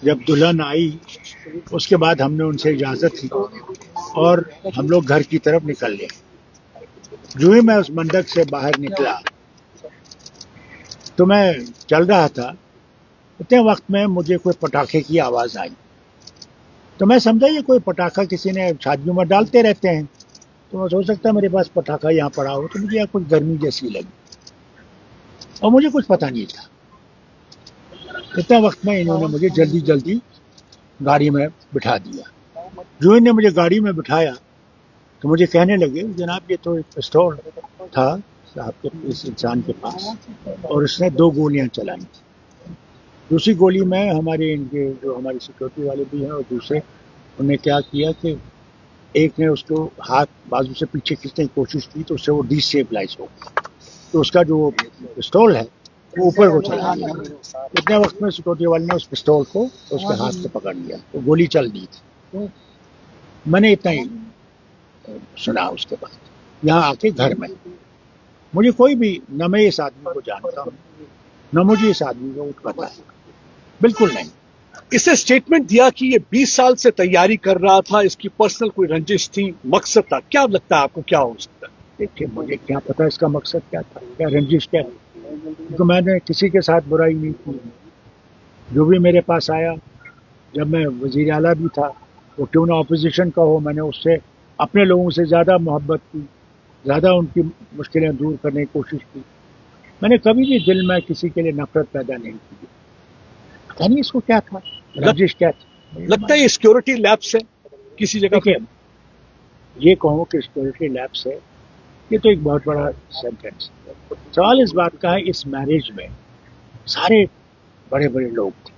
جب دلہن آئی اس کے بعد ہم نے ان سے اجازت لی اور ہم لوگ گھر کی طرف نکل گئے. جو ہی میں اس منڈپ سے باہر نکلا تو میں چل رہا تھا، اتنے وقت میں مجھے کوئی پٹاخے کی آواز آئی. تو میں سمجھا یہ کوئی پٹاخہ کسی نے شادیوں میں ڈالتے رہتے ہیں، تو میں سوچ سکتا میرے پاس پٹاخہ یہاں پڑا ہو، تو مجھے یہاں کچھ گرمی جیسی لگی اور مجھے کچھ پتہ نہیں تھا. اتنے وقت میں انہوں نے مجھے جلدی جلدی گاڑی میں بٹھا دیا. جو انہوں نے مجھے گاڑی میں بٹھایا تو مجھے کہنے لگے جناب یہ تو ایک پستول تھا صاحب کے اس انسان کے پاس اور اس نے 2 گولیاں چلائیں. دوسری گولی میں ہمارے ان کے جو ہماری سیکورٹی والے بھی ہیں اور دوسرے انہوں نے کیا کیا کہ ایک نے اس کو ہاتھ بازو سے پیچھے کھینچنے کی کوشش کی تو اس سے وہ ڈی اسٹیبلائز ہو گیا، تو اس کا جو پستول ہے وہ اوپر کو چلا گیا. اتنے وقت میں سیکورٹی والے نے اس پستول کو اس کے ہاتھ سے پکڑ لیا تو گولی چل دی تھی. میں نے اتنا ہی سنا. اس کے بعد یہاں آ کے گھر میں مجھے کوئی بھی نہ میں اس آدمی کو جانتا ہوں نہ مجھے اس آدمی کو کچھ پتا ہے، بالکل نہیں. اس نے اسٹیٹمنٹ دیا کہ یہ 20 سال سے تیاری کر رہا تھا، اس کی پرسنل کوئی رنجش تھی، مقصد تھا. کیا لگتا ہے آپ کو کیا ہو سکتا ہے؟ دیکھیے مجھے کیا پتا اس کا مقصد کیا تھا، کیا رنجش کیا تھی، کیونکہ میں نے کسی کے ساتھ برائی نہیں کی. جو بھی میرے پاس آیا جب میں وزیر اعلیٰ بھی تھا وہ کیوں نہ اپوزیشن کا ہو، میں نے اس سے اپنے لوگوں سے زیادہ محبت کی، زیادہ ان کی مشکلیں دور کرنے کی کوشش کی. میں نے کبھی بھی دل میں کسی کے لیے نفرت پیدا نہیں کی. پتا نہیں اس کو کیا تھا، رنجش کیا تھی. لگتا ہے یہ سیکورٹی لیبس ہے کسی جگہ پہ. دیکھیے یہ کہوں کہ سیکورٹی لیبس ہے، یہ تو ایک بہت بڑا سینٹینس ہے. سوال اس بات کا ہے اس میرج میں سارے بڑے بڑے لوگ تھے،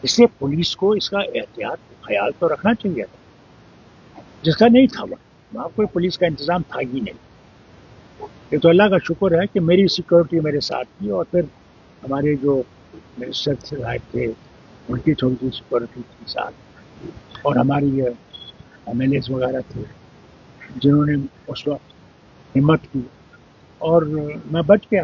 اس لیے پولیس کو اس کا احتیاط خیال تو رکھنا چاہیے تھا، جس کا نہیں تھا. وہاں کوئی پولیس کا انتظام تھا ہی نہیں. یہ تو اللہ کا شکر ہے کہ میری سیکورٹی میرے ساتھ تھی اور پھر ہمارے جو منسٹر صاحب تھے ان کی تھوڑی سی سیکورٹی تھی ساتھ، اور ہماری ایم ایل ایز وغیرہ تھے جنہوں نے اس وقت ہمت کی اور میں بچ گیا.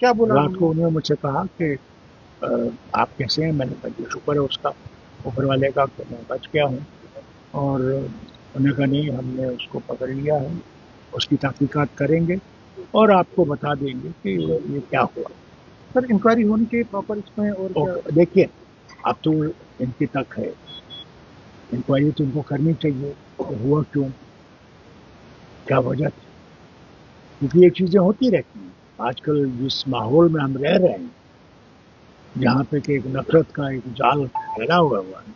کیا بولا رات کو انہوں نے مجھ سے کہا کہ آپ کیسے ہیں. میں نے کہا شکر ہے اس کا اوپر والے کا کہ میں بچ گیا ہوں. اور انہوں نے کہا نہیں ہم نے اس کو پکڑ لیا ہے، اس کی تحقیقات کریں گے اور آپ کو بتا دیں گے کہ یہ کیا ہوا. سر انکوائری ہونی چاہیے پراپر اس میں. اور دیکھیے اب تو ان کی تک ہے، انکوائری تو ان کو کرنی چاہیے کہ ہوا کیوں، کیا وجہ تھی. کیونکہ یہ چیزیں ہوتی رہتی ہیں. آج کل جس ماحول میں ہم رہ رہے ہیں جہاں پہ کہ ایک نفرت کا ایک جال پھیلا ہوا ہے،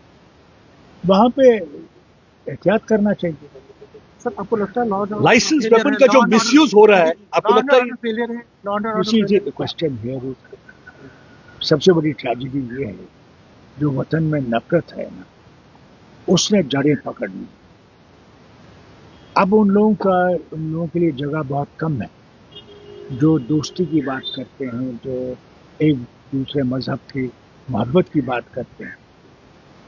وہاں پہ احتیاط کرنا چاہیے. سر آپ کو لگتا ہے لائسنس ویپن کا جو مس یوز ہو رہا ہے آپ کو لگتا ہے فیلئر ہے؟ اسی کوشچن ہے، سب سے بڑی ٹریجڈی یہ ہے جو وطن میں نفرت ہے نا اس نے جڑیں پکڑ لی. اب ان لوگوں کے لیے جگہ بہت کم ہے جو دوستی کی بات کرتے ہیں، جو ایک دوسرے مذہب کی محبت کی بات کرتے ہیں.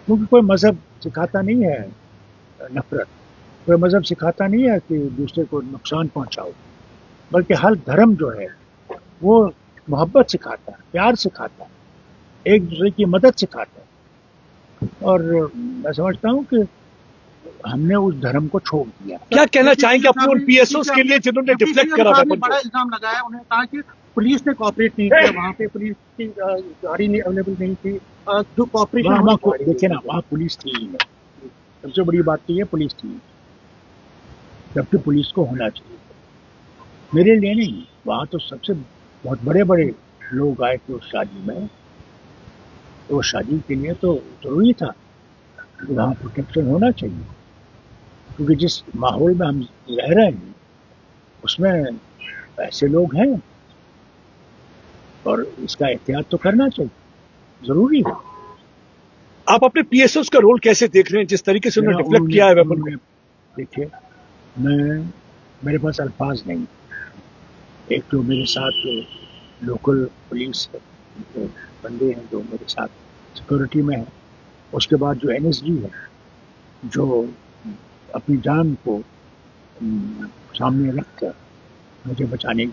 کیونکہ کوئی مذہب سکھاتا نہیں ہے نفرت، کوئی مذہب سکھاتا نہیں ہے کہ دوسرے کو نقصان پہنچاؤ، بلکہ ہر دھرم جو ہے وہ محبت سکھاتا ہے، پیار سکھاتا ہے، ایک دوسرے کی مدد سکھاتا ہے. اور میں سمجھتا ہوں کہ ہم نے اس دھرم کو چھوڑ دیا. کیا کہنا چاہیں گے اپنے ان پی ایس اوز کے لیے جنہوں نے ڈیفلیکٹ کرا ویپن بڑا کو؟ الزام لگایا، انہوں نے کہا کہ پولیس نے کوآپریٹ نہیں کیا، وہاں پہ پولیس کی گاڑی نہیں اویلیبل نہیں تھی. جو کوآپریشن دیکھیں نا وہاں پولیس تھی ہی نہیں. سب سے بڑی بات تو یہ پولیس تھی، جبکہ پولیس کو ہونا چاہیے. میرے لیے نہیں، وہاں تو سب سے بہت بڑے بڑے لوگ آئے تھے اس شادی میں، تو شادی کے لیے تو ضروری تھا کہ وہاں پروٹیکشن ہونا چاہیے. کیونکہ جس ماحول میں ہم رہ رہے ہیں اس میں ایسے لوگ ہیں اور اس کا احتیاط تو کرنا چاہیے، ضروری ہے. آپ اپنے پی ایس اوز کا رول کیسے دیکھ رہے ہیں جس طریقے سے انہوں نے ڈیفلیکٹ کیا ہے ویپن کو؟ دیکھیے میرے پاس الفاظ نہیں. ایک تو میرے ساتھ لوکل پولیس کے بندے ہیں جو میرے ساتھ سیکورٹی میں ہیں، اس کے بعد جو این ایس جی ہے جو اپنی جان کو سامنے رکھ کر مجھے بچانے کی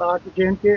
JNK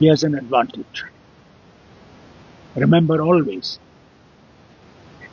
he has an advantage. Remember always,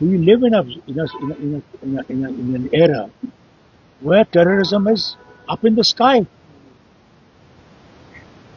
we live in an era where terrorism is up in the sky,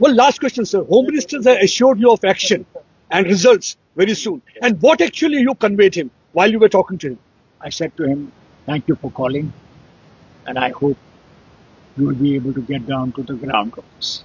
Well, last question, sir. Home Minister has assured you of action and results very soon. And what actually you conveyed him while you were talking to him? I said to him, thank you for calling, and I hope you will be able to get down to the ground of this.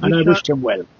And I wished him well.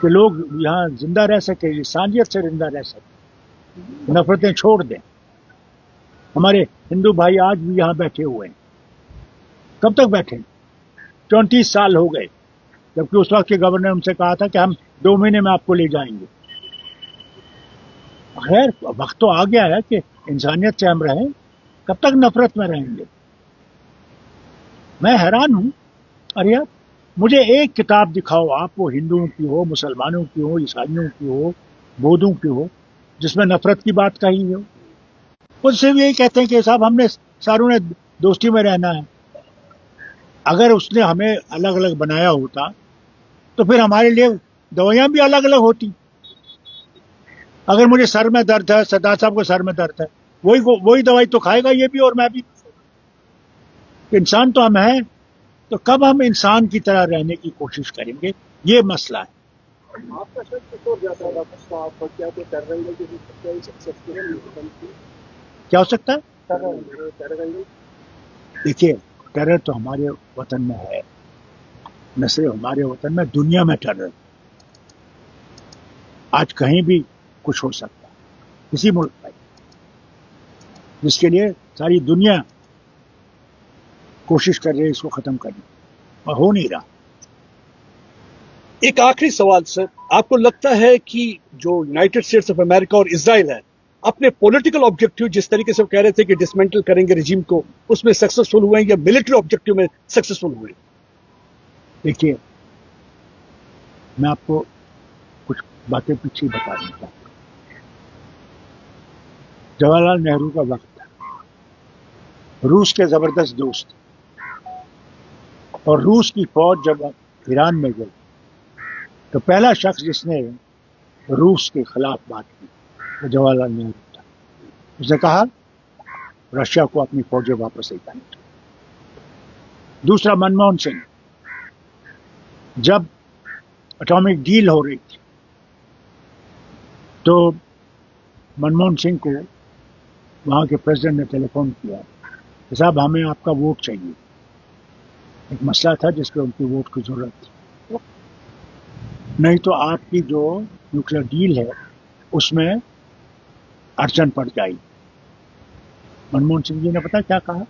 کہ لوگ یہاں زندہ رہ سکے, انسانیت سے زندہ رہ سکے, نفرتیں چھوڑ دیں. ہمارے ہندو بھائی آج بھی یہاں بیٹھے ہوئے ہیں. کب تک بیٹھے؟ 34 سال ہو گئے, جبکہ اس وقت کے گورنر نے ان سے کہا تھا کہ ہم 2 مہینے میں آپ کو لے جائیں گے. خیر, وقت تو آ گیا ہے کہ انسانیت سے ہم رہیں. کب تک نفرت میں رہیں گے؟ میں حیران ہوں. ارے یار, مجھے ایک کتاب دکھاؤ آپ, وہ ہندوؤں کی ہو, مسلمانوں کی ہو, عیسائیوں کی ہو, بودھوں کی ہو, جس میں نفرت کی بات کہی ہو. خود سے بھی یہی کہتے ہیں کہ صاحب ہم نے ساروں نے دوستی میں رہنا ہے. اگر اس نے ہمیں الگ الگ بنایا ہوتا تو پھر ہمارے لیے دوائیاں بھی الگ الگ ہوتی. اگر مجھے سر میں درد ہے, سردار صاحب کو سر میں درد ہے, وہی دوائی تو کھائے گا یہ بھی اور میں بھی. انسان تو ہم ہیں, تو کب ہم انسان کی طرح رہنے کی کوشش کریں گے؟ یہ مسئلہ ہے. آپ کا شک کس اور جاتا ہے ڈاکٹر صاحب, کیا کوئی ٹیرر اینگل کی کیا ہو سکتا ہے؟ Terror angle. دیکھیے, ٹیرر تو ہمارے وطن میں ہے, نہ صرف ہمارے وطن میں, دنیا میں ٹیرر. آج کہیں بھی کچھ ہو سکتا ہے, کسی ملک میں, جس کے لیے ساری دنیا کوشش کر رہی ہے اس کو ختم کرنے, اور ہو نہیں رہا. ایک آخری سوال سر, آپ کو لگتا ہے کہ جو یونائٹڈ اسٹیٹس آف امریکہ اور اسرائیل ہے اپنے پولیٹیکل آبجیکٹو جس طریقے سے وہ کہہ رہے تھے کہ ڈسمینٹل کریں گے رجیم کو, اس میں سکسیسفل ہوئے ہیں یا ملٹری آبجیکٹو میں سکسیسفل ہوئے؟ دیکھیے, میں آپ کو کچھ باتیں پیچھے بتا دوں چاہتا ہوں. جواہر لال نہرو کا وقت تھا, روس کے زبردست دوست, اور روس کی فوج جب ایران میں گئی تو پہلا شخص جس نے روس کے خلاف بات کی وہ جواہر لال نہرو تھا. اس نے کہا رشیا کو اپنی فوجیں واپس لے جائیں. دوسرا, منموہن سنگھ, جب اٹامک ڈیل ہو رہی تھی تو منموہن سنگھ کو وہاں کے پریزیڈنٹ نے ٹیلی فون کیا کہ صاحب ہمیں آپ کا ووٹ چاہیے. ایک مسئلہ تھا جس پہ ان کی ووٹ کی ضرورت تھی, نہیں تو آپ کی جو نیوکلیر ڈیل ہے اس میں اڑچن پڑ جائے. منموہن سنگھ جی نے پتا کیا کہا؟